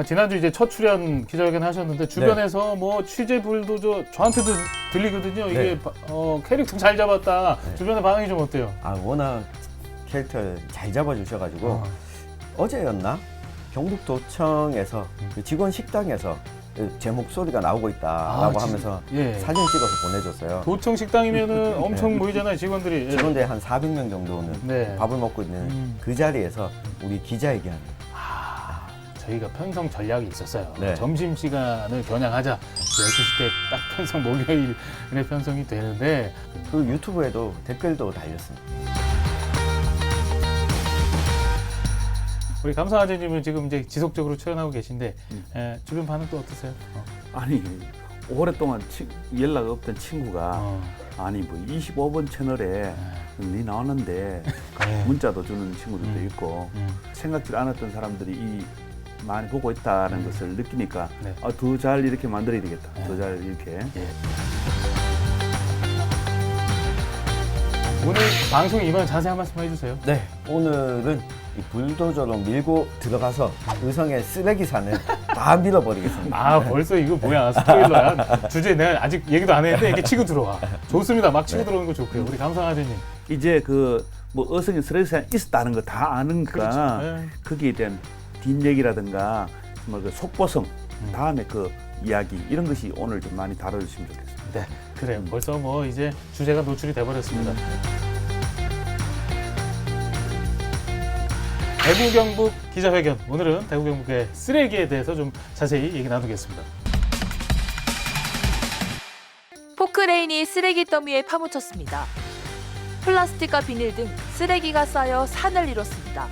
지난주 이제 첫 출연 기자회견 하셨는데 주변에서 뭐 취재불도 저한테도 들리거든요. 이게 캐릭터 잘 잡았다. 주변의 반응이 좀 어때요? 워낙 캐릭터를 잘 잡아주셔가지고 어제였나? 경북도청에서 그 직원 식당에서 제 목소리가 나오고 있다라고 하면서 사진 찍어서 보내줬어요. 도청 식당이면은 엄청 모이잖아요, 직원들이. 직원들이 한 400명 정도는 밥을 먹고 있는 그 자리에서 우리 기자회견. 저희가 편성 전략이 있었어요. 네. 점심시간을 겨냥하자. 12시 때 딱 편성, 목요일에 편성이 되는데 그 유튜브에도 댓글도 달렸습니다. 우리 감사하재님은 지금 이제 지속적으로 출연하고 계신데 주변 반응 또 어떠세요? 아니 오랫동안 연락 없던 친구가 아니 뭐 25번 채널에 니 나왔는데 문자도 주는 친구들도 있고 생각지 않았던 사람들이 많이 보고 있다는 것을 느끼니까 더 잘 이렇게 만들어야 되겠다. 더 잘 이렇게. 오늘 방송 이번 자세히 한 말씀 해주세요. 네, 오늘은 이 불도저로 밀고 들어가서 의성의 쓰레기산을 다 밀어버리겠습니다. 벌써 이거 뭐야, 스포일러야. 주제 내가 아직 얘기도 안 했는데 이렇게 치고 들어와. 좋습니다. 막 치고 들어오는 거 좋고요. 우리 감사하재님. 이제 뭐 어성이 쓰레기산 있었다는 거 다 아는가 거기에 대한 뒷얘기라든가 그 속보성 다음에 그 이야기 이런 것이 오늘 좀 많이 다뤄주시면 좋겠습니다. 네, 그래요. 벌써 뭐 이제 주제가 노출이 돼버렸습니다. 대구 경북 기자회견. 오늘은 대구 경북의 쓰레기에 대해서 좀 자세히 얘기 나누겠습니다. 포크레인이 쓰레기 더미에 파묻혔습니다. 플라스틱과 비닐 등 쓰레기가 쌓여 산을 이뤘습니다.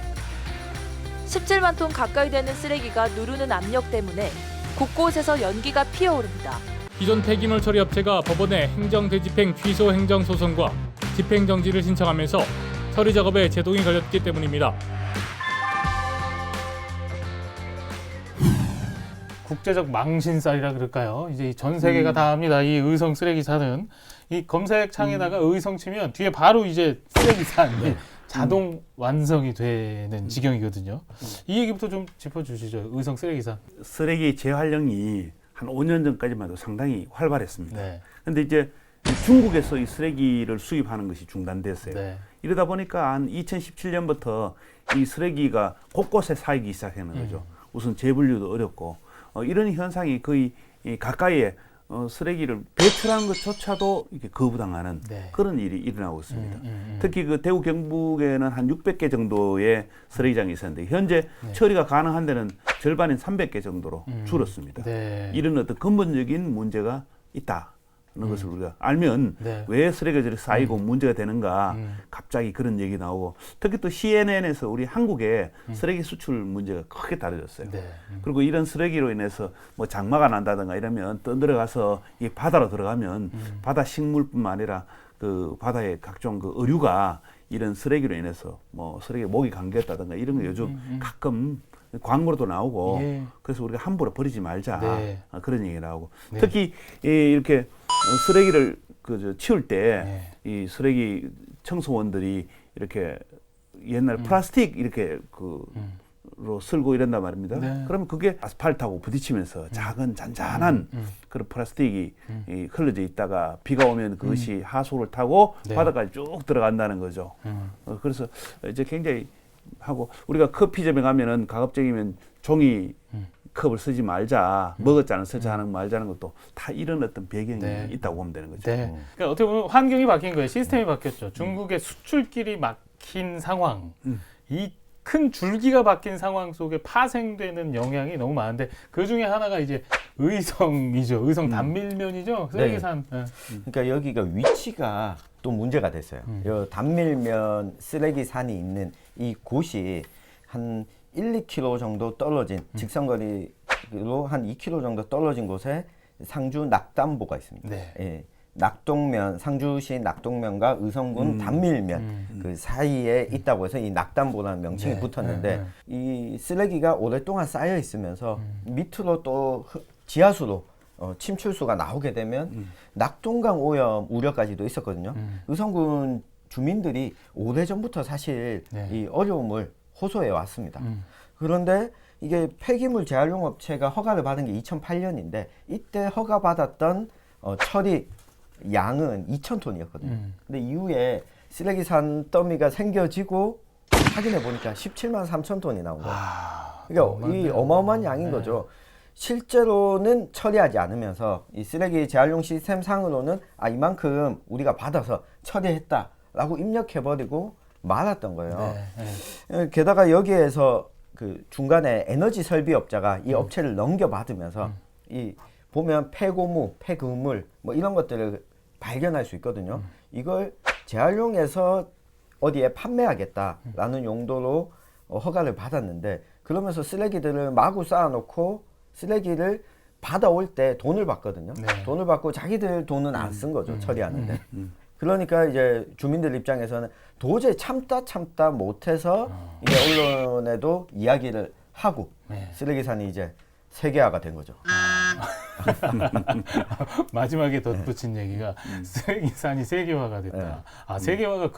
17만 톤 가까이 되는 쓰레기가 누르는 압력 때문에 곳곳에서 연기가 피어오릅니다. 기존 폐기물 처리 업체가 법원에 행정 되집행 취소 행정 소송과 집행 정지를 신청하면서 처리 작업에 제동이 걸렸기 때문입니다. 국제적 망신살이라 그럴까요? 이제 전 세계가 다 압니다. 이 의성 쓰레기산은 이 검색창에다가 의성 치면 뒤에 바로 이제 쓰레기산이 자동 완성이 되는 지경이거든요. 이 얘기부터 좀 짚어주시죠. 의성 쓰레기산. 쓰레기 재활용이 한 5년 전까지만 해도 상당히 활발했습니다. 네. 근데 이제 중국에서 이 쓰레기를 수입하는 것이 중단됐어요. 네. 이러다 보니까 한 2017년부터 이 쓰레기가 곳곳에 쌓이기 시작하는 거죠. 우선 재분류도 어렵고 이런 현상이 거의 가까이에 쓰레기를 배출하는 것조차도 이렇게 거부당하는 그런 일이 일어나고 있습니다. 특히 그 대구 경북에는 한 600개 정도의 쓰레기장이 있었는데 현재 처리가 가능한 데는 절반인 300개 정도로 줄었습니다. 이런 어떤 근본적인 문제가 있다는 것을 우리가 알면 왜 쓰레기들이 쌓이고 문제가 되는가 갑자기 그런 얘기 나오고 특히 또 CNN에서 우리 한국의 쓰레기 수출 문제가 크게 다뤄졌어요. 그리고 이런 쓰레기로 인해서 뭐 장마가 난다든가 이러면 떠들어가서 이 바다로 들어가면 바다 식물뿐만 아니라 그 바다의 각종 그 어류가 이런 쓰레기로 인해서 뭐 쓰레기 목이 감겼다든가 이런 거 요즘 가끔 광고로도 나오고 그래서 우리가 함부로 버리지 말자 그런 얘기 나오고 특히 이렇게 쓰레기를 치울 때 이 쓰레기 청소원들이 이렇게 옛날 플라스틱 이렇게 로 쓸고 이런단 말입니다. 그러면 그게 아스팔트하고 부딪히면서 작은 잔잔한 그런 플라스틱이 흘러져 있다가 비가 오면 그것이 하수를 타고 바다까지 쭉 들어간다는 거죠. 그래서 이제 굉장히 하고 우리가 커피점에 가면은 가급적이면 종이 컵을 쓰지 말자, 먹었잖아, 쓰지 않은 말자는 것도 다 이런 어떤 배경이 있다고 보면 되는 거죠. 그러니까 어떻게 보면 환경이 바뀐 거예요. 시스템이 바뀌었죠. 중국의 수출길이 막힌 상황, 이 큰 줄기가 바뀐 상황 속에 파생되는 영향이 너무 많은데 그 중에 하나가 이제 의성이죠. 의성 단밀면이죠. 쓰레기산. 그러니까 여기가 위치가 또 문제가 됐어요. 요 단밀면 쓰레기산이 있는 이 곳이 한 1, 2km 정도 떨어진 직선거리로 한 2km 정도 떨어진 곳에 상주 낙담보가 있습니다. 낙동면, 상주시 낙동면과 의성군 단밀면 그 사이에 있다고 해서 이 낙담보라는 명칭이 붙었는데 이 쓰레기가 오랫동안 쌓여 있으면서 밑으로 또 지하수로 침출수가 나오게 되면 낙동강 오염 우려까지도 있었거든요. 의성군 주민들이 오래전부터 사실 네. 이 어려움을 호소해 왔습니다. 그런데 이게 폐기물 재활용 업체가 허가를 받은 게 2008년인데 이때 허가 받았던 처리 양은 2,000톤이었거든요. 근데 이후에 쓰레기 산 더미가 생겨지고 확인해 보니까 17만 3천 톤이 나온 거예요. 그러니까 이 어마어마한 양인 거죠. 실제로는 처리하지 않으면서 이 쓰레기 재활용 시스템 상으로는 이만큼 우리가 받아서 처리했다라고 입력해버리고 말았던 거예요. 게다가 여기에서 그 중간에 에너지 설비업자가 이 업체를 넘겨받으면서 이 보면 폐고무, 폐그물 뭐 이런 것들을 발견할 수 있거든요. 이걸 재활용해서 어디에 판매하겠다라는 용도로 허가를 받았는데 그러면서 쓰레기들을 마구 쌓아놓고 쓰레기를 받아올 때 돈을 받거든요. 네. 돈을 받고 자기들 돈은 안 쓴 거죠. 처리하는데. 그러니까 이제 주민들 입장에서는 도저히 참다 못해서 이제 언론에도 이야기를 하고 네. 쓰레기산이 이제 세계화가 된 거죠. 마지막에 덧붙인 얘기가 쓰레기산이 세계화가 됐다. 네. 세계화가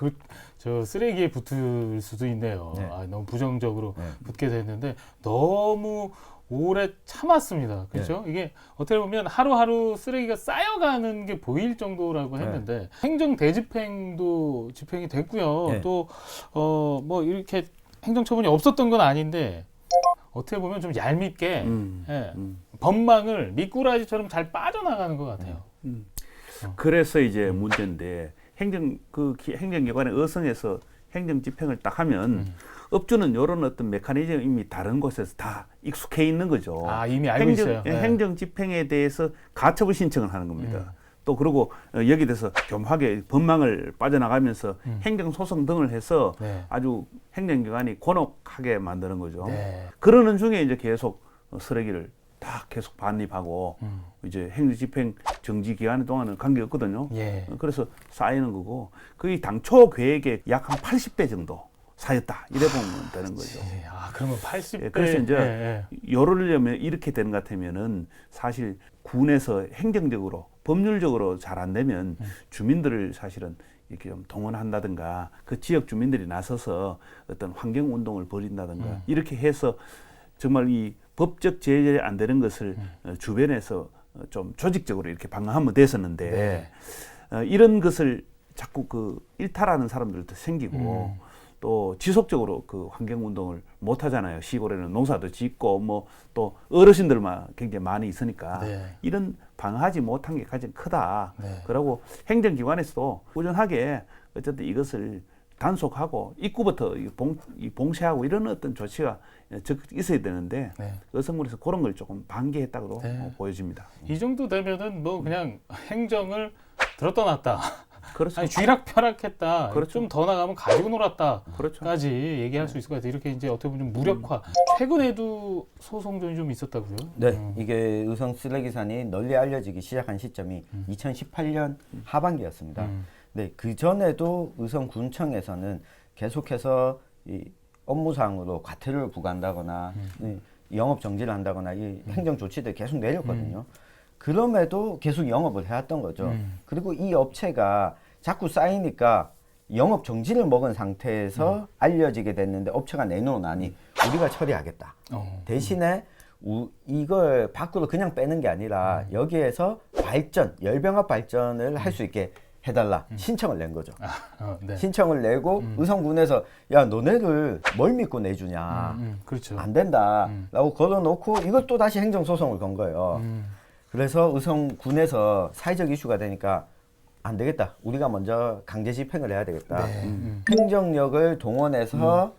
저 쓰레기에 붙을 수도 있네요. 네. 너무 부정적으로 네. 붙게 됐는데 너무 오래 참았습니다. 그렇죠? 이게 어떻게 보면 하루하루 쓰레기가 쌓여가는 게 보일 정도라고 했는데 행정 대집행도 집행이 됐고요. 네. 또 뭐 이렇게 행정처분이 없었던 건 아닌데 어떻게 보면 좀 얄밉게 예, 법망을 미꾸라지처럼 잘 빠져나가는 것 같아요. 그래서 이제 문제인데 행정기관의 어성에서 행정 집행을 딱 하면 업주는 이런 어떤 메커니즘이 다른 곳에서 다 익숙해 있는 거죠. 이미 알고 있어요. 네. 행정 집행에 대해서 가처분 신청을 하는 겁니다. 또 그리고 여기 대해서 겸하게 법망을 빠져나가면서 행정 소송 등을 해서 네. 아주 행정기관이 곤혹하게 만드는 거죠. 네. 그러는 중에 이제 계속 쓰레기를 다 계속 반입하고 이제 행정집행 정지 기간 동안은 관계 없거든요. 예. 그래서 쌓이는 거고 거의 당초 계획의 약 한 80배 정도 쌓였다 이래 보면 되는 거죠. 그러면 80배. 그래서 이제 열으려면 이렇게 되는 것 같으면은 사실 군에서 행정적으로 법률적으로 잘 안 되면 주민들을 사실은 이렇게 좀 동원한다든가 그 지역 주민들이 나서서 어떤 환경 운동을 벌인다든가 이렇게 해서 정말 이 법적 제재 안 되는 것을 주변에서 좀 조직적으로 이렇게 방어하면 됐었는데 이런 것을 자꾸 그 일탈하는 사람들도 생기고 또 지속적으로 그 환경 운동을 못 하잖아요. 시골에는 농사도 짓고 뭐 또 어르신들만 굉장히 많이 있으니까 이런 방어하지 못한 게 가장 크다. 그러고 행정기관에서도 꾸준하게 어쨌든 이것을 단속하고 입구부터 봉쇄하고 이런 어떤 조치가 적극 있어야 되는데 여성군에서 그런 걸 조금 방기했다고 보여집니다. 이 정도 되면은 뭐 그냥 행정을 들었다 놨다. 그렇죠. 아니 쥐락펴락했다. 그렇죠. 좀 더 나가면 가지고 놀았다까지 그렇죠. 얘기할 수 있을 것 같아요. 이렇게 이제 어떻게 보면 좀 무력화. 최근에도 소송전이 좀 있었다고요? 네, 이게 의성 쓰레기산이 널리 알려지기 시작한 시점이 2018년 하반기였습니다. 네, 그 전에도 의성군청에서는 계속해서 이 업무상으로 과태료를 부과한다거나 영업 정지를 한다거나 이 행정 조치들 계속 내렸거든요. 그럼에도 계속 영업을 해왔던 거죠. 그리고 이 업체가 자꾸 쌓이니까 영업 정지를 먹은 상태에서 알려지게 됐는데 업체가 내놓으니 우리가 처리하겠다. 대신에 이걸 밖으로 그냥 빼는 게 아니라 여기에서 열병합 발전을 할 수 있게 해달라 신청을 낸 거죠. 네. 신청을 내고 의성군에서 야 너네를 뭘 믿고 내주냐. 그렇죠. 안 된다 라고 걸어놓고 이걸 또 다시 행정소송을 건 거예요. 그래서 의성군에서 사회적 이슈가 되니까 안 되겠다. 우리가 먼저 강제 집행을 해야 되겠다. 행정력을 동원해서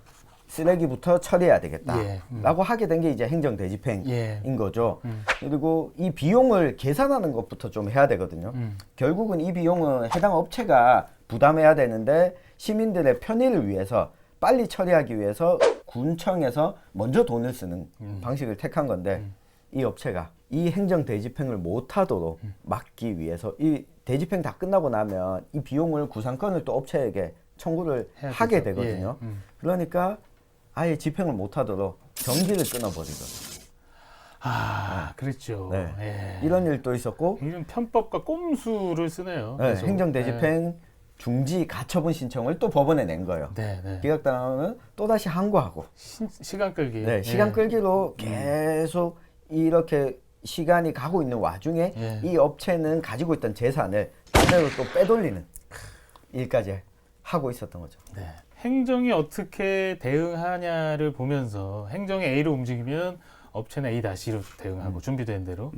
쓰레기부터 처리해야 되겠다. 라고 하게 된 게 이제 행정 대집행인 거죠. 그리고 이 비용을 계산하는 것부터 좀 해야 되거든요. 결국은 이 비용은 해당 업체가 부담해야 되는데 시민들의 편의를 위해서 빨리 처리하기 위해서 군청에서 먼저 돈을 쓰는 방식을 택한 건데 이 업체가 이 행정 대집행을 못하도록 막기 위해서 이 대집행 다 끝나고 나면 이 비용을 구상권을 또 업체에게 청구를 하게 되거든요. 그러니까 아예 집행을 못하도록 전기를 끊어버리거든요. 그렇죠. 네. 이런 일도 있었고 이런 편법과 꼼수를 쓰네요. 네, 계속. 행정 대집행 중지 가처분 신청을 또 법원에 낸 거예요. 네, 네. 기각당하면 또 다시 항고하고, 시간 끌기. 네, 시간 예. 끌기로 계속 이렇게 시간이 가고 있는 와중에 예. 이 업체는 가지고 있던 재산을 반대로 또 빼돌리는 일까지 하고 있었던 거죠. 네. 행정이 어떻게 대응하냐를 보면서 행정이 A로 움직이면 업체는 A-로 대응하고 준비된 대로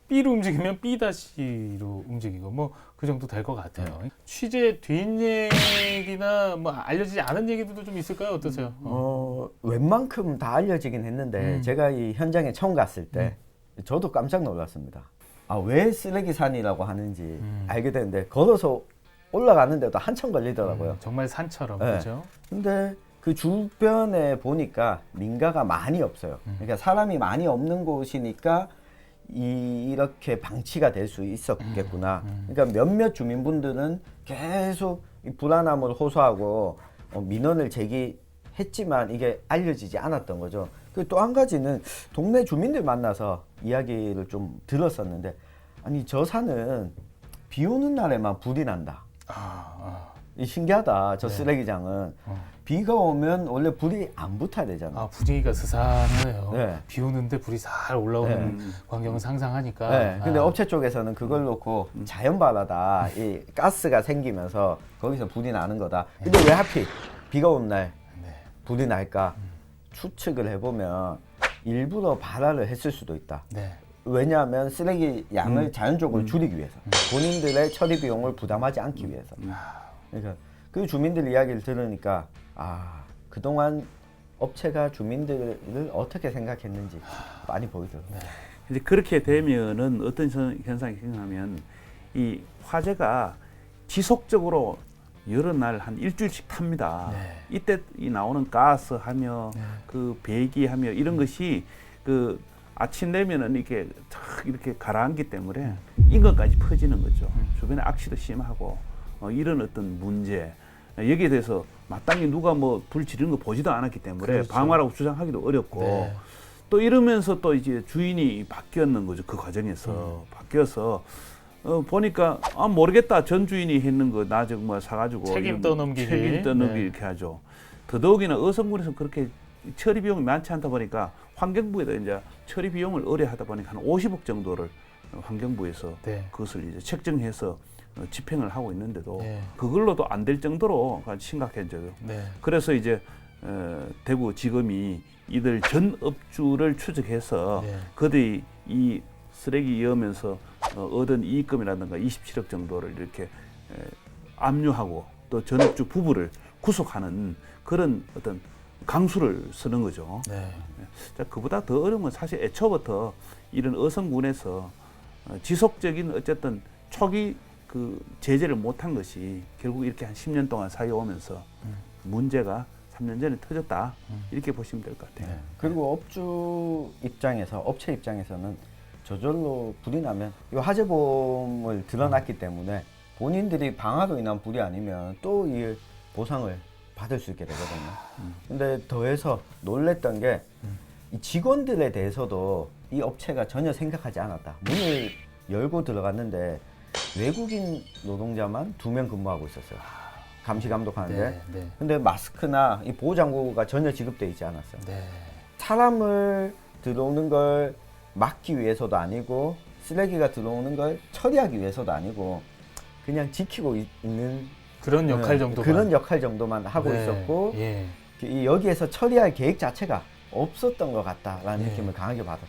B로 움직이면 B-로 움직이고 뭐 그 정도 될 것 같아요. 취재 뒷얘기나 뭐 알려지지 않은 얘기들도 좀 있을까요? 어떠세요? 웬만큼 다 알려지긴 했는데 제가 이 현장에 처음 갔을 때 저도 깜짝 놀랐습니다. 아, 왜 쓰레기산이라고 하는지 알게 됐는데 걸어서 올라가는데도 한참 걸리더라고요. 정말 산처럼 네. 그렇죠? 근데 그 주변에 보니까 민가가 많이 없어요. 그러니까 사람이 많이 없는 곳이니까 이렇게 방치가 될 수 있었겠구나. 그러니까 몇몇 주민분들은 계속 이 불안함을 호소하고 민원을 제기했지만 이게 알려지지 않았던 거죠. 그 또 한 가지는 동네 주민들 만나서 이야기를 좀 들었었는데, 아니 저 산은 비 오는 날에만 불이 난다. 이 신기하다. 저 쓰레기장은 비가 오면 원래 불이 안 붙어야 되잖아. 분위기가 스산해요. 네. 비 오는데 불이 살 올라오는 광경을 상상하니까. 네, 근데 업체 쪽에서는 그걸 놓고 자연발화다. 이 가스가 생기면서 거기서 불이 나는 거다. 근데 왜 하필 비가 오는 날 불이 날까? 추측을 해보면 일부러 발화를 했을 수도 있다. 네. 왜냐하면 쓰레기 양을 자연적으로 줄이기 위해서, 본인들의 처리 비용을 부담하지 않기 위해서. 그러니까 그 주민들 이야기를 들으니까 그동안 업체가 주민들을 어떻게 생각했는지 많이 보이더라고요. 이제 그렇게 되면은 어떤 현상이 생기냐면 이 화재가 지속적으로 여러 날 한 일주일씩 탑니다. 이때 이 나오는 가스하며 그 배기하며 이런 것이 그 아침 되면은 이렇게 가라앉기 때문에 인근까지 퍼지는 거죠. 주변에 악취도 심하고 이런 어떤 문제, 여기에 대해서 마땅히 누가 뭐 불 지르는 거 보지도 않았기 때문에 그렇죠. 방어라고 주장하기도 어렵고 네. 또 이러면서 또 이제 주인이 바뀌었는 거죠. 그 과정에서 바뀌어서 보니까 모르겠다, 전 주인이 했는 거 나 정말 사가지고 책임 떠넘기기. 책임 떠넘기 네. 이렇게 하죠. 더더욱이나 어성군에서 그렇게 처리 비용이 많지 않다 보니까 환경부에다 이제 처리 비용을 의뢰하다 보니까 한 50억 정도를 환경부에서 네. 그것을 이제 책정해서 집행을 하고 있는데도 네. 그걸로도 안 될 정도로 심각해져요. 네. 그래서 이제 대구지검이 이들 전 업주를 추적해서 네. 그들이 이 쓰레기 이으면서 얻은 이익금이라든가 27억 정도를 이렇게 압류하고 또 전업주 부부를 구속하는 그런 어떤 강수를 쓰는 거죠. 네. 자, 그보다 더 어려운 건 사실 애초부터 이런 어성군에서 지속적인 어쨌든 초기 그 제재를 못한 것이 결국 이렇게 한 10년 동안 사이오면서 문제가 3년 전에 터졌다, 이렇게 보시면 될 것 같아요. 그리고 업주 입장에서, 업체 입장에서는 저절로 불이 나면 이 화재보험을 드러났기 때문에 본인들이 방화로 인한 불이 아니면 또 이 보상을 받을 수 있게 되거든요. 근데 더해서 놀랬던 게 이 직원들에 대해서도 이 업체가 전혀 생각하지 않았다. 문을 열고 들어갔는데 외국인 노동자만 2명 근무하고 있었어요. 감시 감독하는데. 네. 네. 근데 마스크나 이 보호장구가 전혀 지급되어 있지 않았어요. 네. 사람을 들어오는 걸 막기 위해서도 아니고 쓰레기가 들어오는 걸 처리하기 위해서도 아니고 그냥 지키고 있는 그런 역할 정도만. 그런 역할 정도만 하고 네. 있었고 예. 이 여기에서 처리할 계획 자체가 없었던 것 같다라는 네. 느낌을 강하게 받았어요.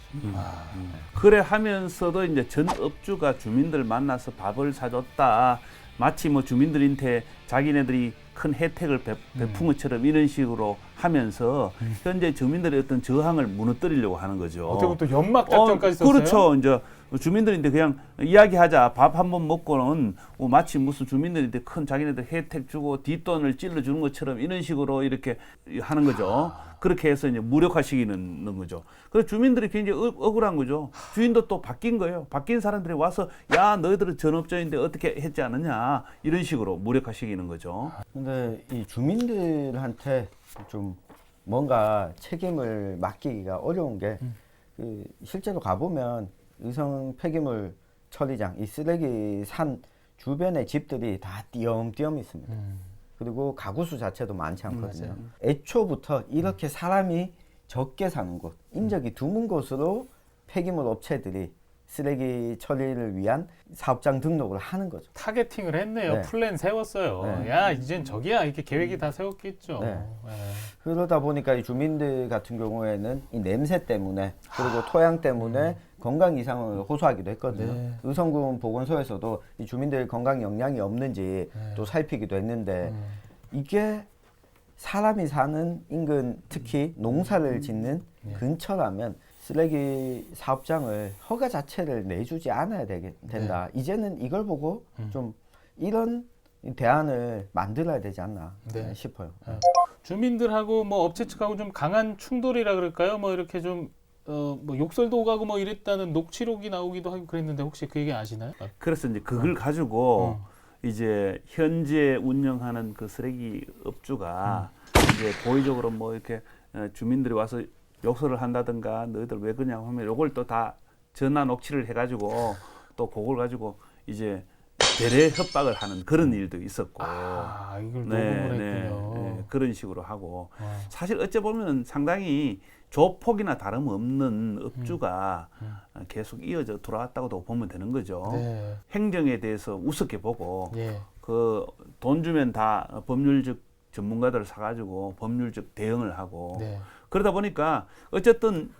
그래 하면서도 이제 전 업주가 주민들 만나서 밥을 사줬다, 마치 뭐 주민들한테 자기네들이 큰 혜택을 베푼 것처럼 이런 식으로 하면서 현재 주민들의 어떤 저항을 무너뜨리려고 하는 거죠. 어떻게 보면 또 연막 작전까지 썼어요. 그렇죠. 이제 주민들인데 그냥 이야기하자, 밥 한 번 먹고는 마치 무슨 주민들한테 큰 자기네들 혜택 주고 뒷돈을 찔러 주는 것처럼 이런 식으로 이렇게 하는 거죠. 그렇게 해서 이제 무력화시키는 거죠. 그래서 주민들이 굉장히 억울한 거죠. 주인도 또 바뀐 거예요. 바뀐 사람들이 와서 야, 너희들은 전업자인데 어떻게 했지 않느냐, 이런 식으로 무력화시키는 거죠. 근데 이 주민들한테 좀 뭔가 책임을 맡기기가 어려운 게 그 실제로 가보면 의성 폐기물 처리장, 이 쓰레기 산 주변에 집들이 다 띄엄띄엄 있습니다. 그리고 가구 수 자체도 많지 않거든요. 애초부터 이렇게 사람이 적게 사는 곳, 인적이 드문 곳으로 폐기물 업체들이 쓰레기 처리를 위한 사업장 등록을 하는 거죠. 타겟팅을 했네요. 네. 플랜 세웠어요. 네. 야, 이젠 저기야. 이렇게 계획이 다 세웠겠죠. 네. 네. 그러다 보니까 이 주민들 같은 경우에는 이 냄새 때문에 그리고 토양 때문에 건강 이상을 호소하기도 했거든요. 네. 의성군 보건소에서도 이 주민들 건강 영향이 없는지 또 살피기도 했는데 이게 사람이 사는 인근 특히 농사를 짓는 근처라면 쓰레기 사업장을 허가 자체를 내주지 않아야 된다. 이제는 이걸 보고 좀 이런 대안을 만들어야 되지 않나 네. 싶어요. 주민들하고 뭐 업체 측하고 좀 강한 충돌이라 그럴까요? 뭐 이렇게 좀 뭐 욕설도 오가고 뭐 이랬다는 녹취록이 나오기도 하고 그랬는데 혹시 그 얘기 아시나요? 그래서 이제 그걸 가지고 이제 현재 운영하는 그 쓰레기 업주가 이제 고의적으로 뭐 이렇게 주민들이 와서 욕설을 한다든가 너희들 왜 그러냐고 하면 요걸 또 다 전화 녹취를 해가지고 또 그걸 가지고 이제 대래 협박을 하는 그런 일도 있었고 이걸 녹음을 했군요. 그런 식으로 하고 사실 어째 보면 상당히 조폭이나 다름없는 업주가 계속 이어져 돌아왔다고도 보면 되는 거죠. 네. 행정에 대해서 우습게 보고 예. 그 돈 주면 다 법률적 전문가들을 사가지고 법률적 대응을 하고 네. 그러다 보니까 어쨌든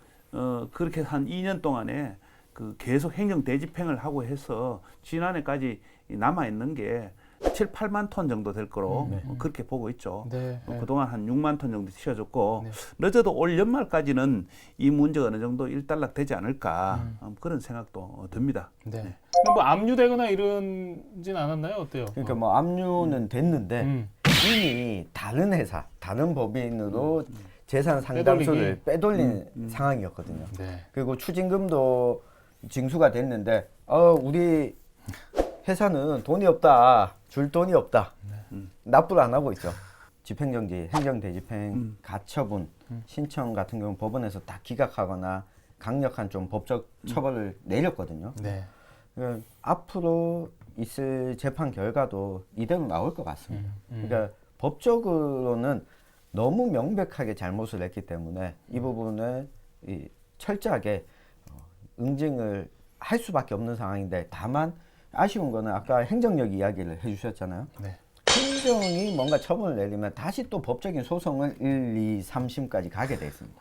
그렇게 한 2년 동안에 그 계속 행정 대집행을 하고 해서 지난해까지 남아 있는 게 7, 8만 톤 정도 될 거로 그렇게 보고 있죠. 네. 그동안 한 6만 ton 정도 치워졌고 네. 늦어도 올 연말까지는 이 문제가 어느 정도 일단락 되지 않을까 그런 생각도 듭니다. 네. 뭐 압류되거나 이런진 않았나요? 어때요? 그러니까 뭐 압류는 됐는데 이미 다른 회사, 다른 법인으로 재산 상당수를 빼돌린 상황이었거든요. 네. 그리고 추징금도 징수가 됐는데 우리 회사는 돈이 없다, 줄 돈이 없다, 납부를 안 하고 있죠. 집행정지, 행정대집행, 가처분 신청 같은 경우 법원에서 다 기각하거나 강력한 좀 법적 처벌을 내렸거든요. 네. 앞으로 있을 재판 결과도 이대로 나올 것 같습니다. 그러니까 법적으로는 너무 명백하게 잘못을 했기 때문에 이 부분을 철저하게 응징을 할 수밖에 없는 상황인데 다만 아쉬운 거는 아까 행정력 이야기를 해주셨잖아요. 네. 행정이 뭔가 처분을 내리면 다시 또 법적인 소송을 1, 2, 3심까지 가게 돼 있습니다.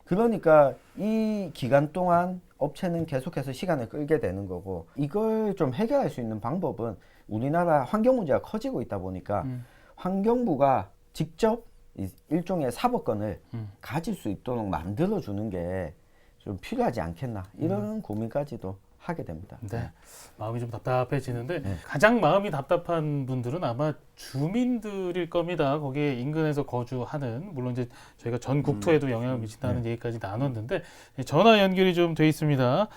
그러니까 이 기간 동안 업체는 계속해서 시간을 끌게 되는 거고 이걸 좀 해결할 수 있는 방법은 우리나라 환경 문제가 커지고 있다 보니까 환경부가 직접 일종의 사법권을 가질 수 있도록 만들어주는 게 좀 필요하지 않겠나 이런 고민까지도 하게 됩니다. 네. 마음이 좀 답답해지는데 가장 마음이 답답한 분들은 아마 주민들일 겁니다. 거기에 인근에서 거주하는 물론 이제 저희가 전 국토에도 영향을 미친다는 얘기까지 나눴는데 전화 연결이 좀 돼 있습니다.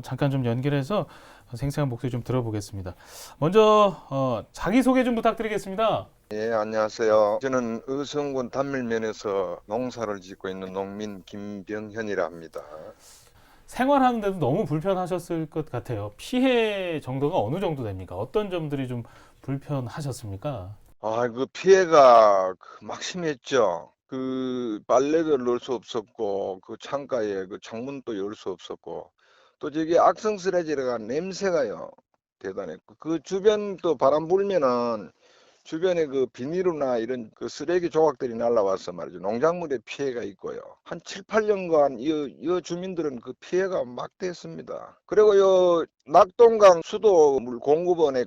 잠깐 좀 연결해서 생생한 목소리 좀 들어보겠습니다. 먼저 자기 소개 좀 부탁드리겠습니다. 예, 안녕하세요. 저는 의성군 단밀면에서 농사를 짓고 있는 농민 김병현이라 합니다. 생활하는데도 너무 불편하셨을 것 같아요. 피해 정도가 어느 정도 됩니까? 어떤 점들이 좀 불편하셨습니까? 그 피해가 막심했죠. 그 빨래를 넣을 수 없었고, 그 창가에 그 창문도 열 수 없었고, 또 저기 악성 쓰레기가 냄새가요. 대단했고, 그 주변 또 바람 불면은 주변에 그 비닐이나 이런 그 쓰레기 조각들이 날라와서 말이죠. 농작물에 피해가 있고요. 한 7, 8년간 이 주민들은 그 피해가 막대했습니다. 그리고 요 낙동강 수도물 공급원에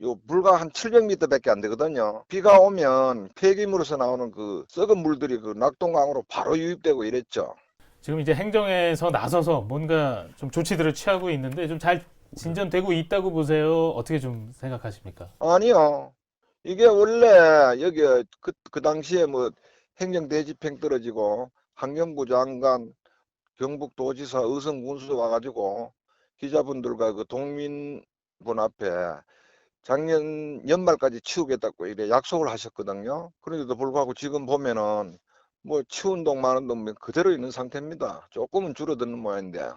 요 물가 한 700m 밖에 안 되거든요. 비가 오면 폐기물에서 나오는 그 썩은 물들이 그 낙동강으로 바로 유입되고 이랬죠. 지금 이제 행정에서 나서서 뭔가 좀 조치들을 취하고 있는데 좀 잘 진전되고 있다고 보세요? 어떻게 좀 생각하십니까? 아니요. 이게 원래 여기 그 당시에 뭐 행정대집행 떨어지고 환경부 장관, 경북도지사, 의성군수 와가지고 기자분들과 그 동민분 앞에 작년 연말까지 치우겠다고 이래 약속을 하셨거든요. 그런데도 불구하고 지금 보면은 뭐 치운 동 마는 동 그대로 있는 상태입니다. 조금은 줄어드는 모양인데.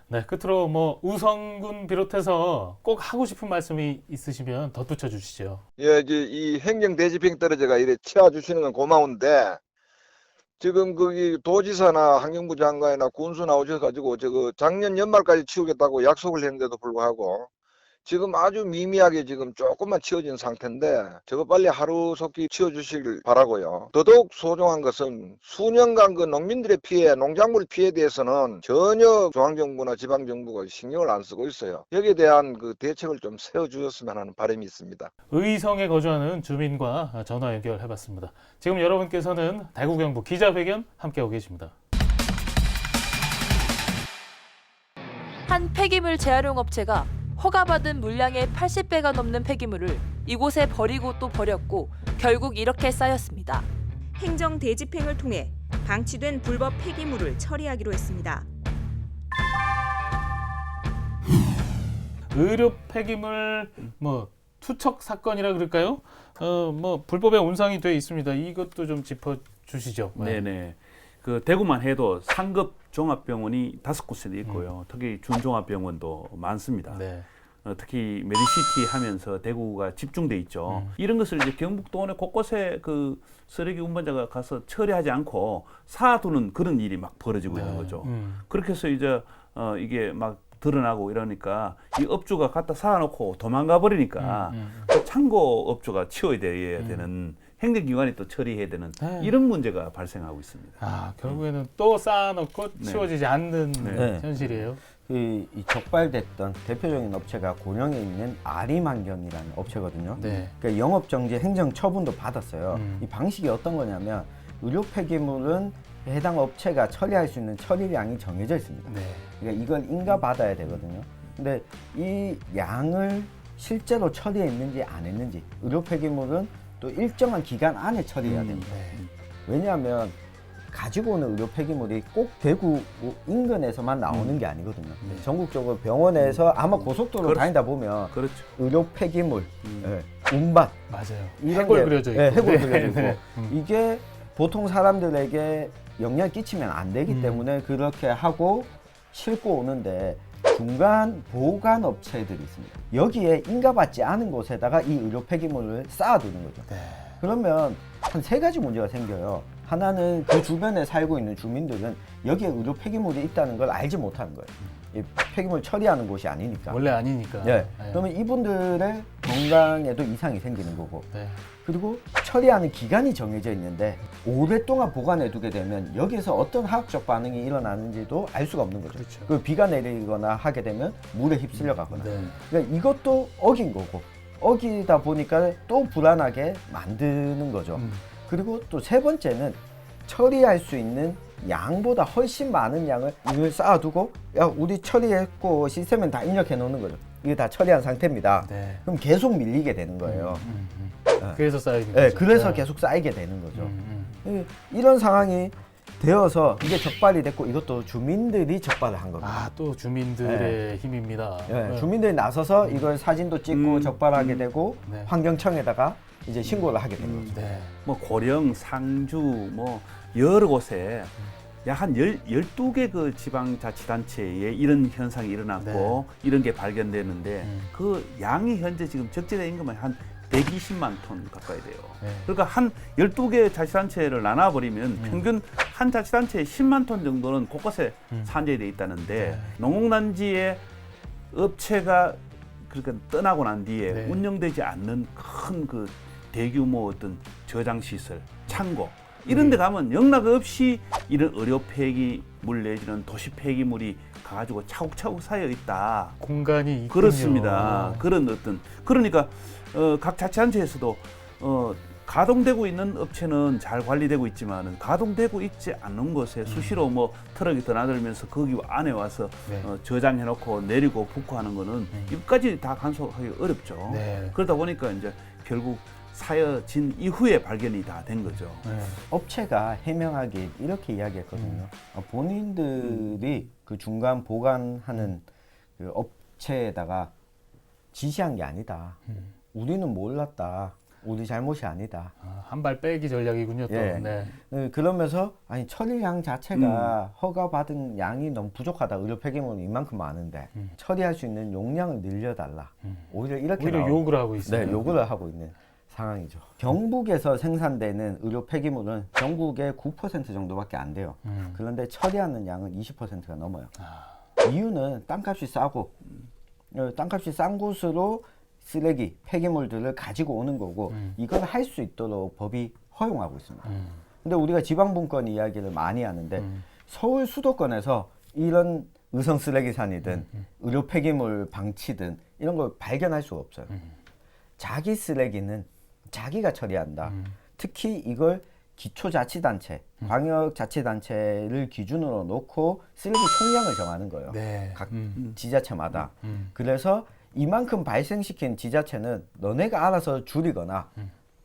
네, 끝으로 뭐 우성군 비롯해서 꼭 하고 싶은 말씀이 있으시면 덧붙여 주시죠. 예, 이제 이 행정 대집행 떨어져가 이래 치워주시는 건 고마운데 지금 거기 도지사나 환경부 장관이나 군수 나오셔가지고 저거 작년 연말까지 치우겠다고 약속을 했는데도 불구하고 지금 아주 미미하게 지금 조금만 치워진 상태인데 저거 빨리 하루속히 치워주시길 바라고요. 더더욱 소중한 것은 수년간 그 농민들의 피해, 농작물 피해에 대해서는 전혀 중앙정부나 지방정부가 신경을 안 쓰고 있어요. 여기에 대한 그 대책을 좀 세워주셨으면 하는 바람이 있습니다. 의성에 거주하는 주민과 전화 연결해봤습니다. 지금 여러분께서는 대구경북 기자회견 함께하고 계십니다. 한 폐기물 재활용 업체가 허가받은 물량의 80배가 넘는 폐기물을 이곳에 버리고 또 버렸고 결국 이렇게 쌓였습니다. 행정 대집행을 통해 방치된 불법 폐기물을 처리하기로 했습니다. 의료 폐기물 뭐 투척 사건이라 그럴까요? 뭐 불법에 온상이 돼 있습니다. 이것도 좀 짚어 주시죠. 네네. 그 대구만 해도 상급 종합병원이 5곳에 있고요. 특히 준종합병원도 많습니다. 네. 특히 메디시티 하면서 대구가 집중돼 있죠. 이런 것을 이제 경북도내 곳곳에 그 쓰레기 운반자가 가서 처리하지 않고 쌓아두는 그런 일이 막 벌어지고 있는 거죠. 그렇게 해서 이제 이게 막 드러나고 이러니까 이 업주가 갖다 쌓아놓고 도망가 버리니까 그 창고 업주가 치워야 되는 행정기관이 또 처리해야 되는 네. 이런 문제가 발생하고 있습니다. 아, 결국에는 또 쌓아놓고 네. 치워지지 않는 네. 현실이에요. 이 적발됐던 대표적인 업체가 고령에 있는 아림환경이라는 업체거든요. 네. 그러니까 영업정지 행정처분도 받았어요. 이 방식이 어떤 거냐면 의료 폐기물은 해당 업체가 처리할 수 있는 처리량이 정해져 있습니다. 네. 그러니까 이걸 인가받아야 되거든요. 근데 이 양을 실제로 처리했는지 안 했는지 의료 폐기물은 또 일정한 기간 안에 처리해야 됩니다. 왜냐하면 가지고 오는 의료 폐기물이 꼭 대구 인근에서만 나오는 게 아니거든요. 전국적으로 병원에서 아마 고속도로 그렇죠. 다니다 보면 그렇죠. 의료 폐기물, 운반 맞아요. 이런 해골 게, 그려져 있고. 예, 해골 네, 그려져 있고 네. 이게 보통 사람들에게 영향 끼치면 안 되기 때문에 그렇게 하고 싣고 오는데 중간 보관 업체들이 있습니다. 여기에 인가받지 않은 곳에다가 이 의료 폐기물을 쌓아두는 거죠. 네. 그러면 한 3가지 문제가 생겨요. 하나는 그 주변에 살고 있는 주민들은 여기에 의료 폐기물이 있다는 걸 알지 못하는 거예요. 이 폐기물 처리하는 곳이 아니니까. 원래 아니니까. 네. 그러면 이분들의 건강에도 이상이 생기는 거고. 네. 그리고 처리하는 기간이 정해져 있는데 오랫동안 보관해 두게 되면 여기에서 어떤 화학적 반응이 일어나는지도 알 수가 없는 거죠. 그렇죠. 그 비가 내리거나 하게 되면 물에 휩쓸려 가거나. 네. 그러니까 이것도 어긴 거고 어기다 보니까 또 불안하게 만드는 거죠. 그리고 또 3번째는 처리할 수 있는 양보다 훨씬 많은 양을 이걸 쌓아두고 야 우리 처리했고 시스템은 다 입력해 놓는 거죠. 이게 다 처리한 상태입니다. 네. 그럼 계속 밀리게 되는 거예요. 그래서 쌓이는 네, 거죠. 그래서 네. 계속 쌓이게 되는 거죠. 이런 상황이 되어서 이게 적발이 됐고 이것도 주민들이 적발을 한 겁니다. 아, 또 주민들의 힘입니다. 네, 주민들이 나서서 이걸 사진도 찍고 적발하게 되고 네. 환경청에다가 이제 신고를 하게 된 거죠. 네. 뭐 고령, 상주 뭐 여러 곳에 약 한 12개 그 지방자치단체에 이런 현상이 일어났고 이런 게 발견되는데 그 양이 현재 지금 적재된 임금은 한 120만 톤 가까이 돼요. 네. 그러니까 한 12개 자치단체를 나눠버리면 평균 한 자치단체에 10만 톤 정도는 곳곳에 산재되어 있다는데 농업단지에 업체가 그러니까 떠나고 난 뒤에 네. 운영되지 않는 큰 그 대규모 어떤 저장 시설, 창고 이런 데 가면 영락 없이 이런 의료 폐기물 내지는 도시 폐기물이 가지고 차곡차곡 쌓여 있다. 공간이 있군요. 그렇습니다. 그런 어떤 그러니까 각 자치단체에서도 가동되고 있는 업체는 잘 관리되고 있지만 가동되고 있지 않는 곳에 수시로 뭐 트럭이 드나들면서 거기 안에 와서 네. 저장해놓고 내리고 붓고 하는 거는 이것까지 다 간소하기 어렵죠. 네. 그러다 보니까 이제 결국 쌓여진 이후에 발견이 다 된 거죠. 네. 업체가 해명하기 이렇게 이야기했거든요. 본인들이 그 중간 보관하는 그 업체에다가 지시한 게 아니다. 우리는 몰랐다. 우리 잘못이 아니다. 한 발 빼기 전략이군요. 또. 예. 네. 그러면서 아니 처리량 자체가 허가받은 양이 너무 부족하다. 의료 폐기물은 이만큼 많은데 처리할 수 있는 용량을 늘려달라. 오히려 이렇게 오히려 욕을 하고 있어요. 네, 요구를 하고 있는 상황이죠. 경북에서 생산되는 의료 폐기물은 전국의 9% 정도밖에 안 돼요. 그런데 처리하는 양은 20%가 넘어요. 이유는 땅값이 싸고 땅값이 싼 곳으로 쓰레기, 폐기물들을 가지고 오는 거고 이걸 할 수 있도록 법이 허용하고 있습니다. 근데 우리가 지방분권 이야기를 많이 하는데 서울 수도권에서 이런 의성 쓰레기산이든 의료 폐기물 방치든 이런 걸 발견할 수가 없어요. 자기 쓰레기는 자기가 처리한다. 특히 이걸 기초자치단체, 광역자치단체를 기준으로 놓고 쓰레기 총량을 정하는 거예요. 네. 각 지자체마다. 그래서 이만큼 발생시킨 지자체는 너네가 알아서 줄이거나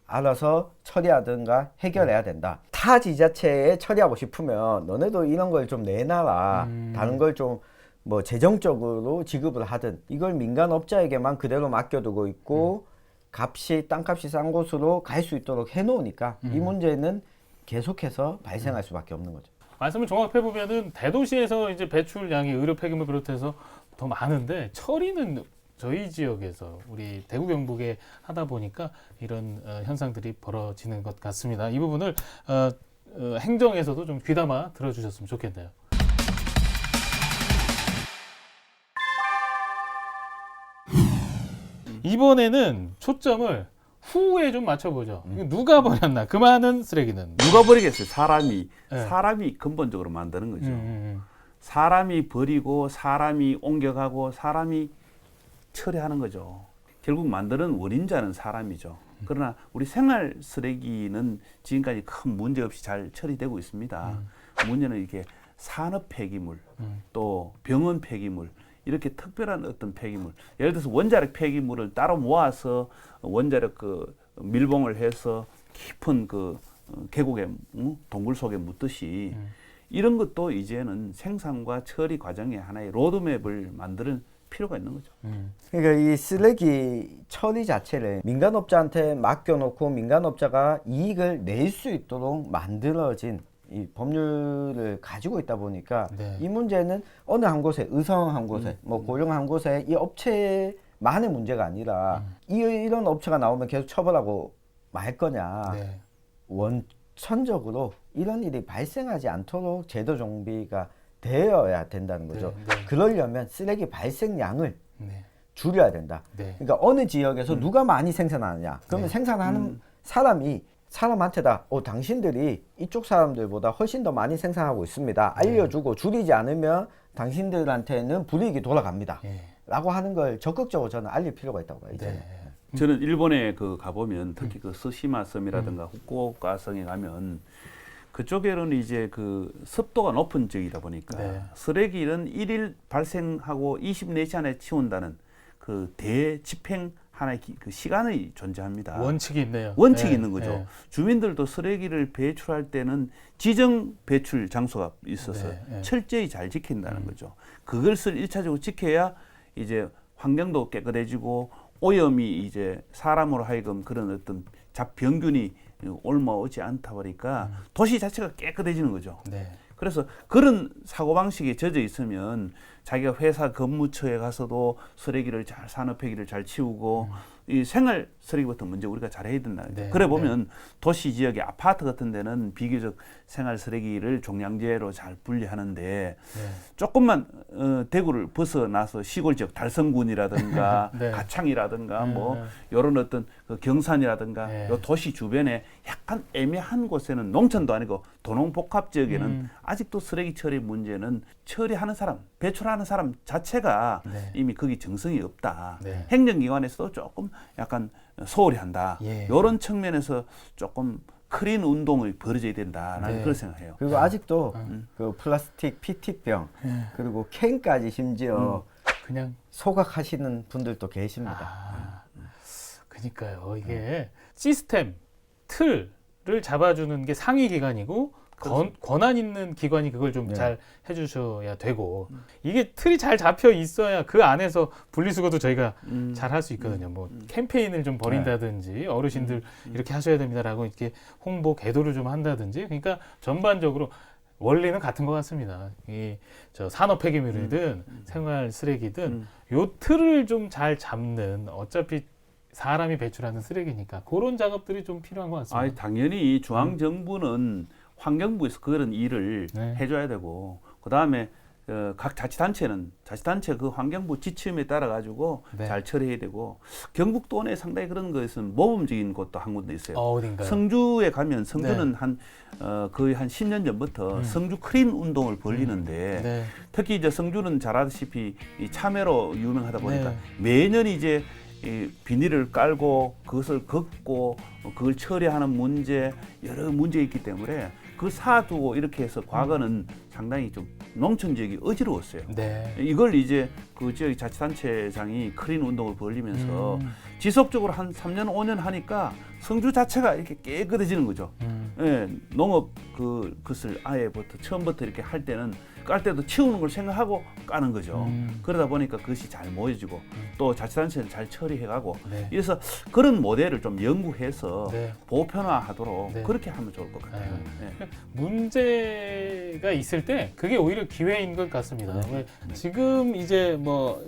알아서 처리하든가 해결해야 된다. 타 지자체에 처리하고 싶으면 너네도 이런 걸 좀 내놔라. 다른 걸 좀 뭐 재정적으로 지급을 하든 이걸 민간업자에게만 그대로 맡겨두고 있고 값이 땅값이 싼 곳으로 갈 수 있도록 해놓으니까 이 문제는 계속해서 발생할 수밖에 없는 거죠. 말씀을 종합해 보면은 대도시에서 이제 배출량이 의료 폐기물 비롯해서 더 많은데 처리는 저희 지역에서 우리 대구 경북에 하다 보니까 이런 현상들이 벌어지는 것 같습니다. 이 부분을 행정에서도 좀 귀담아 들어주셨으면 좋겠네요. 이번에는 초점을 후에 좀 맞춰보죠. 이거 누가 버렸나? 그 많은 쓰레기는 누가 버리겠어요? 사람이. 네. 사람이 근본적으로 만드는 거죠. 사람이 버리고 사람이 옮겨가고 사람이 처리하는 거죠. 결국 만드는 원인자는 사람이죠. 그러나 우리 생활 쓰레기는 지금까지 큰 문제 없이 잘 처리되고 있습니다. 문제는 이렇게 산업 폐기물, 또 병원 폐기물, 이렇게 특별한 어떤 폐기물, 예를 들어서 원자력 폐기물을 따로 모아서 원자력 그 밀봉을 해서 깊은 그 계곡에 동굴 속에 묻듯이 이런 것도 이제는 생산과 처리 과정에 하나의 로드맵을 만드는 필요가 있는 거죠. 그러니까 이 쓰레기 처리 자체를 민간업자한테 맡겨놓고 민간업자가 이익을 낼 수 있도록 만들어진 이 법률을 가지고 있다 보니까 네. 이 문제는 어느 한 곳에 의성 한 곳에 뭐 고령 한 곳에 이 업체만의 문제가 아니라 이런 업체가 나오면 계속 처벌하고 말 거냐. 네. 원천적으로 이런 일이 발생하지 않도록 제도 정비가 되어야 된다는 거죠. 네, 네. 그러려면 쓰레기 발생량을 네. 줄여야 된다. 네. 그러니까 어느 지역에서 누가 많이 생산하느냐. 그러면 생산하는 사람이 사람한테다 당신들이 이쪽 사람들보다 훨씬 더 많이 생산하고 있습니다. 알려주고 줄이지 않으면 당신들한테는 불이익이 돌아갑니다. 예. 라고 하는 걸 적극적으로 저는 알릴 필요가 있다고 봐요. 이제는. 저는 일본에 그 가보면 특히 그 스시마 섬이라든가 후쿠오카 성에 가면 그쪽에는 이제 그 습도가 높은 지역이다 보니까 네. 쓰레기는 1일 발생하고 24시 안에 치운다는 그 대집행 하나의 그 시간이 존재합니다. 원칙이 있네요. 원칙이 네. 있는 거죠. 네. 주민들도 쓰레기를 배출할 때는 지정 배출 장소가 있어서 네. 철저히 잘 지킨다는 거죠. 그것을 1차적으로 지켜야 이제 환경도 깨끗해지고 오염이 이제 사람으로 하여금 그런 어떤 잡병균이 옮아오지 않다 보니까 도시 자체가 깨끗해지는 거죠. 네. 그래서 그런 사고방식에 젖어 있으면 자기가 회사 근무처에 가서도 쓰레기를 잘, 산업 폐기를 잘 치우고 이 생활 쓰레기부터 먼저 우리가 잘 해야 된다. 네, 그래 보면 도시 지역의 아파트 같은 데는 비교적 생활 쓰레기를 종량제로 잘 분리하는데 조금만 대구를 벗어나서 시골 지역 달성군이라든가 네. 가창이라든가 뭐 이런 어떤 그 경산이라든가 네. 요 도시 주변에 약간 애매한 곳에는 농촌도 아니고 도농복합 지역에는 아직도 쓰레기 처리 문제는 처리하는 사람, 배출하는 사람 자체가 네. 이미 거기 정성이 없다. 네. 행정기관에서도 조금 약간 소홀히 한다. 예. 이런 측면에서 조금 클린 운동이 벌어져야 된다. 나는 네. 그런 생각해요. 그리고 아직도 그 플라스틱 PT병 그리고 캔까지 심지어 그냥 소각하시는 분들도 계십니다. 그러니까요. 이게 시스템 틀을 잡아주는 게 상위 기관이고 권한 있는 기관이 그걸 좀 네. 잘 해주셔야 되고 이게 틀이 잘 잡혀 있어야 그 안에서 분리수거도 저희가 잘 할 수 있거든요. 뭐 캠페인을 좀 벌인다든지 어르신들 이렇게 하셔야 됩니다라고 이렇게 홍보 계도를 좀 한다든지 그러니까 전반적으로 원리는 같은 것 같습니다. 저 산업 폐기물이든 생활 쓰레기든 요 틀을 좀 잘 잡는 어차피 사람이 배출하는 쓰레기니까 그런 작업들이 좀 필요한 것 같습니다. 아니, 당연히 중앙 정부는 환경부에서 그런 일을 네. 해줘야 되고 그 다음에 각 자치단체는 자치단체 그 환경부 지침에 따라 가지고 네. 잘 처리해야 되고 경북도 내 상당히 그런 것은 모범적인 곳도 한 군데 있어요. 어딘가요? 성주에 가면 성주는 네. 거의 한 10년 전부터 성주 크린 운동을 벌리는데 네. 특히 이제 성주는 잘 아시다시피 이 참외로 유명하다 보니까 네. 매년 이제 이 비닐을 깔고 그것을 걷고 그걸 처리하는 문제 여러 문제 있기 때문에 그 사두고 이렇게 해서 과거는 상당히 좀 농촌 지역이 어지러웠어요. 네. 이걸 이제 그 지역 자치단체장이 크린 운동을 벌리면서 지속적으로 한 3년 5년 하니까 성주 자체가 이렇게 깨끗해지는 거죠. 예, 농업 그것을 아예부터 처음부터 이렇게 할 때는 깔 때도 치우는 걸 생각하고 까는 거죠. 그러다 보니까 그것이 잘 모여지고 또 자치단체는 잘 처리해가고 네. 그래서 그런 모델을 좀 연구해서 네. 보편화하도록 네. 그렇게 하면 좋을 것 같아요. 예. 문제가 있을 때 그게 오히려 기회인 것 같습니다. 왜 지금 이제 뭐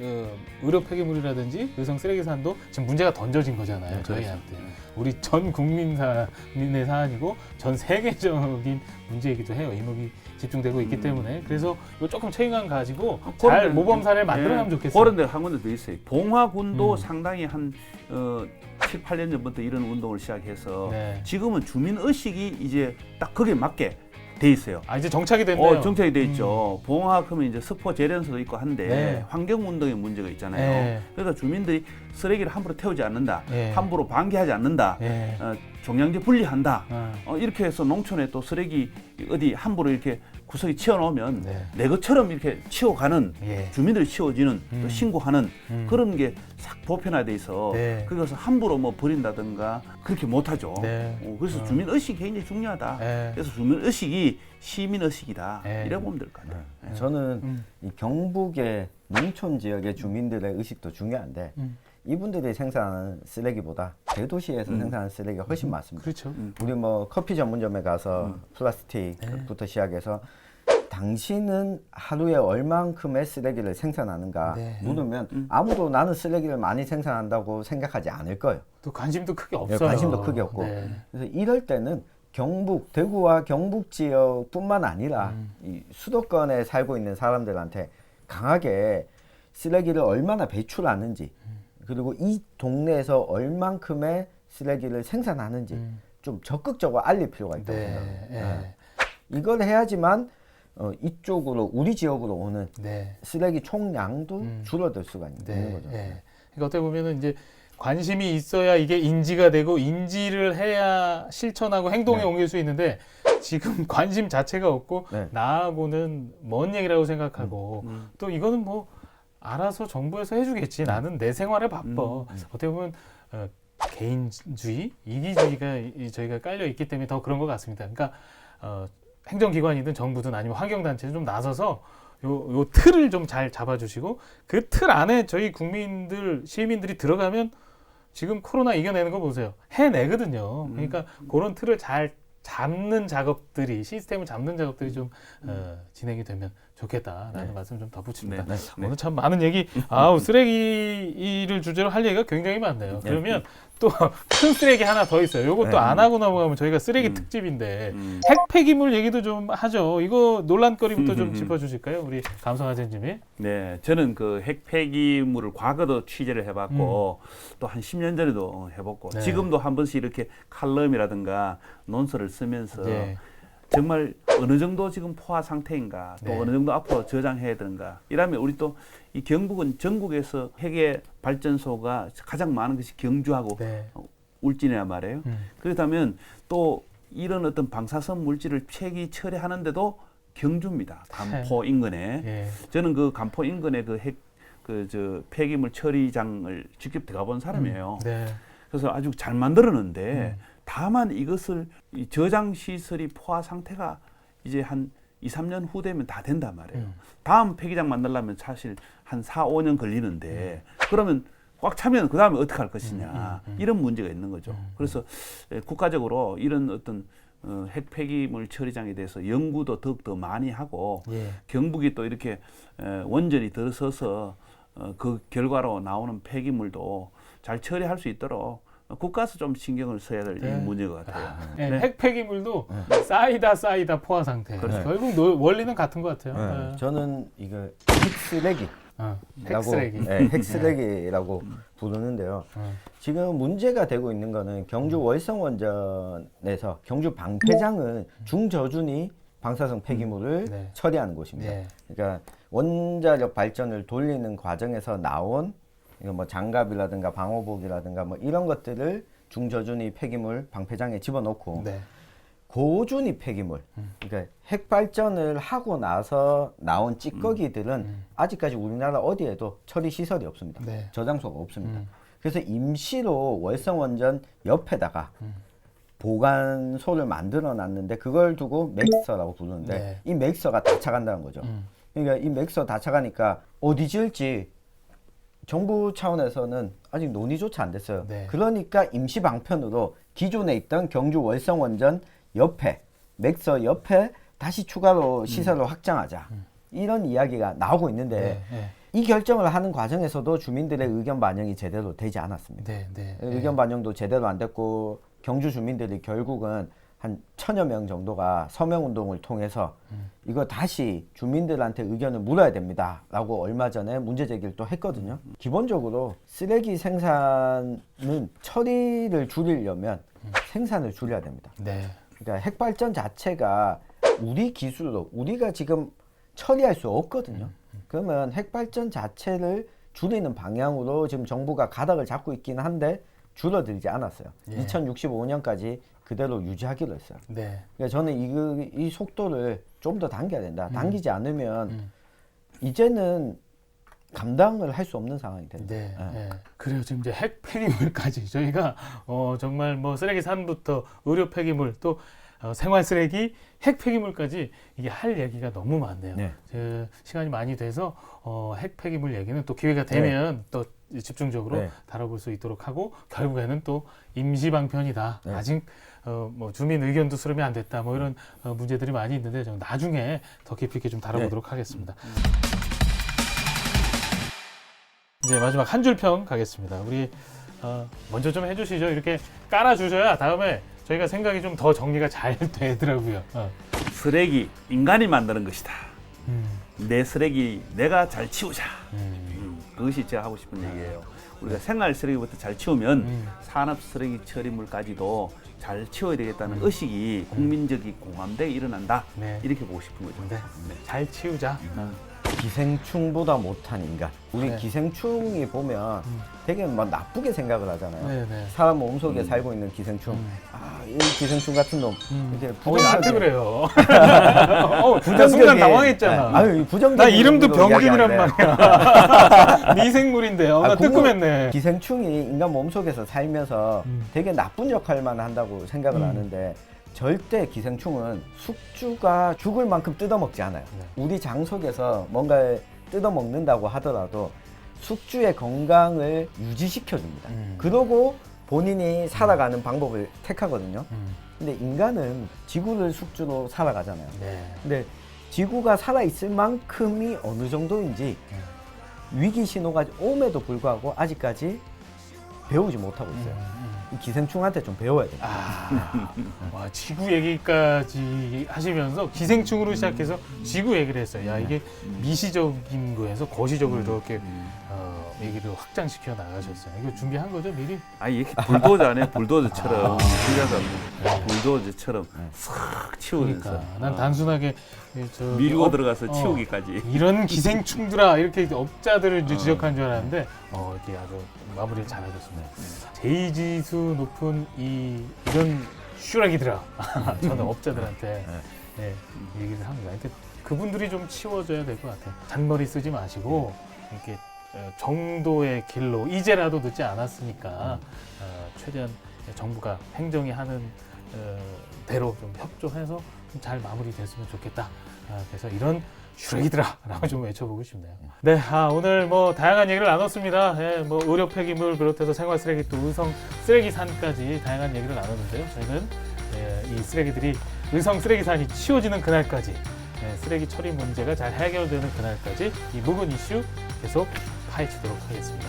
의료 폐기물이라든지 의성 쓰레기산도 지금 문제가 던져진 거잖아요. 네, 저희한테 우리 전 국민의 사안이고 전 세계적인 문제이기도 해요. 이목이 집중되고 있기 때문에 그래서 이거 조금 책임감 가지고 잘 그런데, 모범 사례를 만들어가면 예, 좋겠어요. 그런 데가 한 군데 더 있어요. 봉화군도 상당히 한 7, 8년 전부터 이런 운동을 시작해서 네. 지금은 주민 의식이 이제 딱 거기에 맞게 돼 있어요. 아 이제 정착이 됐네요. 정착이 돼 있죠. 봉화 그러면 이제 스포 재련소도 있고 한데 네. 환경 운동의 문제가 있잖아요. 네. 그러니까 주민들이 쓰레기를 함부로 태우지 않는다, 네. 함부로 방기하지 않는다, 네. 종량제 분리한다. 어. 이렇게 해서 농촌에 또 쓰레기 어디 함부로 이렇게 구석에 치워놓으면 네. 내 것처럼 이렇게 치워가는 예. 주민들이 치워지는 또 신고하는 그런 게 싹 보편화돼 있어. 네. 그래서 함부로 뭐 버린다든가 그렇게 못하죠. 네. 그래서 주민 의식이 굉장히 중요하다. 네. 그래서 주민 의식이 시민 의식이다. 네. 이래 보면 될 것 같아요. 저는 이 경북의 농촌 지역의 주민들의 의식도 중요한데 이분들이 생산하는 쓰레기보다 대도시에서 생산하는 쓰레기가 훨씬 많습니다. 그렇죠. 우리 뭐 커피 전문점에 가서 플라스틱부터 시작해서 당신은 하루에 얼만큼의 쓰레기를 생산하는가 네. 물으면 아무도 나는 쓰레기를 많이 생산한다고 생각하지 않을 거예요. 또 관심도 크게 예, 없어요. 관심도 크게 없고. 네. 그래서 이럴 때는 경북, 대구와 경북 지역뿐만 아니라 이 수도권에 살고 있는 사람들한테 강하게 쓰레기를 얼마나 배출하는지 그리고 이 동네에서 얼만큼의 쓰레기를 생산하는지 좀 적극적으로 알릴 필요가 있다고 네. 생각합니다. 네. 이걸 해야지만 이쪽으로 우리 지역으로 오는 네. 쓰레기 총량도 줄어들 수가 있는 네. 거죠. 네. 그러니까 어떻게 보면은 이제 관심이 있어야 이게 인지가 되고 인지를 해야 실천하고 행동에 네. 옮길 수 있는데 지금 관심 자체가 없고 네. 나하고는 먼 얘기라고 생각하고 또 이거는 뭐 알아서 정부에서 해주겠지. 나는 내 생활에 바빠. 어떻게 보면 개인주의, 이기주의가 저희가 깔려 있기 때문에 더 그런 것 같습니다. 그러니까 행정기관이든 정부든 아니면 환경단체든 좀 나서서 요 틀을 좀 잘 잡아주시고 그 틀 안에 저희 국민들, 시민들이 들어가면 지금 코로나 이겨내는 거 보세요. 해내거든요. 그러니까 그런 틀을 잘 잡는 작업들이 시스템을 잡는 작업들이 좀 진행이 되면 좋겠다라는 말씀 좀 덧붙입니다. 네. 오늘 참 많은 얘기, 쓰레기를 주제로 할 얘기가 굉장히 많네요. 그러면 또 큰 쓰레기 하나 더 있어요. 이것도 안 하고 넘어가면 저희가 쓰레기 특집인데 핵폐기물 얘기도 좀 하죠. 이거 논란거리부터 좀 짚어주실까요? 우리 감성하재님이. 네, 저는 그 핵폐기물을 과거도 취재를 해봤고 또 한 10년 전에도 해봤고 네. 지금도 한 번씩 이렇게 칼럼이라든가 논설을 쓰면서 네. 정말 어느 정도 지금 포화 상태인가 또 네. 어느 정도 앞으로 저장해야 되는가 이러면 우리 또 이 경북은 전국에서 핵의 발전소가 가장 많은 것이 경주하고 네. 울진이란 말이에요. 그렇다면 또 이런 어떤 방사성 물질을 폐기 처리하는데도 경주입니다. 간포 인근에. 예. 저는 그 간포 인근에 폐기물 처리장을 직접 들어가본 사람이에요. 네. 그래서 아주 잘 만들었는데 다만 이것을 이 저장 시설이 포화 상태가 이제 한 2, 3년 후 되면 다 된단 말이에요. 다음 폐기장 만들려면 사실 한 4, 5년 걸리는데 그러면 꽉 차면 그 다음에 어떻게 할 것이냐 이런 문제가 있는 거죠. 그래서 국가적으로 이런 어떤 핵 폐기물 처리장에 대해서 연구도 더욱더 많이 하고 예. 경북이 또 이렇게 원전이 들어서서 그 결과로 나오는 폐기물도 잘 처리할 수 있도록 국가에서 좀 신경을 써야 될 네. 문제인 것 같아요. 네, 네. 핵 폐기물도 쌓이다 포화 상태. 그렇죠. 결국 원리는 같은 것 같아요. 네. 저는 이거 핵쓰레기라고 핵쓰레기. 네, 핵쓰레기라고 부르는데요. 지금 문제가 되고 있는 거는 경주 월성원전에서 경주 방패장은 중저준위 방사성 폐기물을 네. 처리하는 곳입니다. 네. 그러니까 원자력 발전을 돌리는 과정에서 나온 이거 뭐 장갑이라든가 방호복이라든가 뭐 이런 것들을 중저준위 폐기물 방패장에 집어넣고 네. 고준위 폐기물, 그러니까 핵 발전을 하고 나서 나온 찌꺼기들은 아직까지 우리나라 어디에도 처리 시설이 없습니다. 네. 저장소가 없습니다. 그래서 임시로 월성원전 옆에다가 보관소를 만들어 놨는데 그걸 두고 맥서라고 부르는데 네. 이 맥서가 다 차간다는 거죠. 그러니까 이 맥서 다 차가니까 어디 지을지 정부 차원에서는 아직 논의조차 안 됐어요. 네. 그러니까 임시 방편으로 기존에 있던 경주 월성원전 옆에 맥서 옆에 다시 추가로 시설을 확장하자 이런 이야기가 나오고 있는데 네. 이 결정을 하는 과정에서도 주민들의 의견 반영이 제대로 되지 않았습니다. 네. 네. 의견 반영도 제대로 안 됐고 경주 주민들이 결국은 한 1000여 명 정도가 서명운동을 통해서 이거 다시 주민들한테 의견을 물어야 됩니다 라고 얼마 전에 문제 제기를 또 했거든요. 기본적으로 쓰레기 생산은 처리를 줄이려면 생산을 줄여야 됩니다. 네. 그러니까 핵발전 자체가 우리 기술로 우리가 지금 처리할 수 없거든요. 그러면 핵발전 자체를 줄이는 방향으로 지금 정부가 가닥을 잡고 있긴 한데 줄어들지 않았어요. 예. 2065년까지 그대로 유지하기로 했어요. 네. 그러니까 저는 이 속도를 좀 더 당겨야 된다. 당기지 않으면 이제는 감당을 할 수 없는 상황이 된다. 네. 예. 네. 그래요. 지금 이제 핵 폐기물까지 저희가 정말 뭐 쓰레기 산부터 의료 폐기물 또 생활 쓰레기, 핵 폐기물까지 이게 할 얘기가 너무 많네요. 네. 시간이 많이 돼서 핵 폐기물 얘기는 또 기회가 되면 또 집중적으로 네. 다뤄볼 수 있도록 하고 결국에는 또 임시 방편이다. 네. 아직 뭐 주민 의견도 수렴이 안 됐다. 뭐 이런 문제들이 많이 있는데 좀 나중에 더 깊이 있게 좀 다뤄보도록 하겠습니다. 이제 마지막 한 줄 평 가겠습니다. 우리 먼저 좀 해주시죠. 이렇게 깔아주셔야 다음에 저희가 생각이 좀 더 정리가 잘 되더라고요. 쓰레기 인간이 만드는 것이다. 내 쓰레기 내가 잘 치우자. 그것이 제가 하고 싶은 얘기예요. 우리가 생활 쓰레기부터 잘 치우면 산업 쓰레기 처리물까지도 잘 치워야 되겠다는 의식이 국민적인 공감대에 일어난다. 네. 이렇게 보고 싶은 거죠. 네. 잘 치우자. 기생충보다 못한 인간. 우리 네. 기생충이 보면 되게 막 나쁘게 생각을 하잖아요. 네, 네. 사람 몸속에 살고 있는 기생충. 이 기생충 같은 놈. 이렇게 나한테 부정적인- 그래요. 나 순간 당황했잖아. 아유, 부정적인 나 이름도 의미로 병균이란 이야기하는데. 말이야. 미생물인데요. 나 국물- 뜨끔했네. 기생충이 인간 몸속에서 살면서 되게 나쁜 역할만 한다고 생각을 하는데 절대 기생충은 숙주가 죽을 만큼 뜯어먹지 않아요. 우리 장 속에서 뭔가를 뜯어먹는다고 하더라도 숙주의 건강을 유지시켜줍니다. 그러고 본인이 살아가는 방법을 택하거든요. 근데 인간은 지구를 숙주로 살아가잖아요. 네. 근데 지구가 살아있을 만큼이 어느 정도인지 위기 신호가 옴에도 불구하고 아직까지 배우지 못하고 있어요. 이 기생충한테 좀 배워야 돼요. 와, 지구 얘기까지 하시면서 기생충으로 시작해서 지구 얘기를 했어요. 야, 이게 미시적인 거에서 거시적으로 이렇게 얘기를 확장시켜 나가셨어요. 이거 준비한 거죠, 미리? 이렇게 불도저 안에 불도저처럼 불도저처럼 싹 치우면서 그러니까 난 단순하게 밀고 들어가서 치우기까지. 이런 기생충들아 이렇게 업자들을 이제 지적한 줄 알았는데 이렇게 아주 마무리를 잘하셨습니다. 제이지수 높은 이런 슈라기들아 저는 업자들한테 얘기를 합니다. 그러니까 그분들이 좀 치워줘야 될 것 같아요. 잔머리 쓰지 마시고 이렇게 정도의 길로 이제라도 늦지 않았으니까 최대한 정부가 행정이 하는 대로 좀 협조해서 좀 잘 마무리됐으면 좋겠다. 그래서 이런 슈렉이들아라고 좀 외쳐보고 싶네요. 네, 오늘 뭐 다양한 얘기를 나눴습니다. 예, 뭐 의료 폐기물 비롯해서 생활 쓰레기 또 의성 쓰레기산까지 다양한 얘기를 나눴는데요. 저희는 이 쓰레기들이 의성 쓰레기산이 치워지는 그날까지, 쓰레기 처리 문제가 잘 해결되는 그날까지 이 묵은 이슈 계속 파헤치도록 하겠습니다.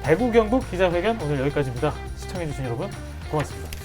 대구 경북 기자회견 오늘 여기까지입니다. 시청해주신 여러분 고맙습니다.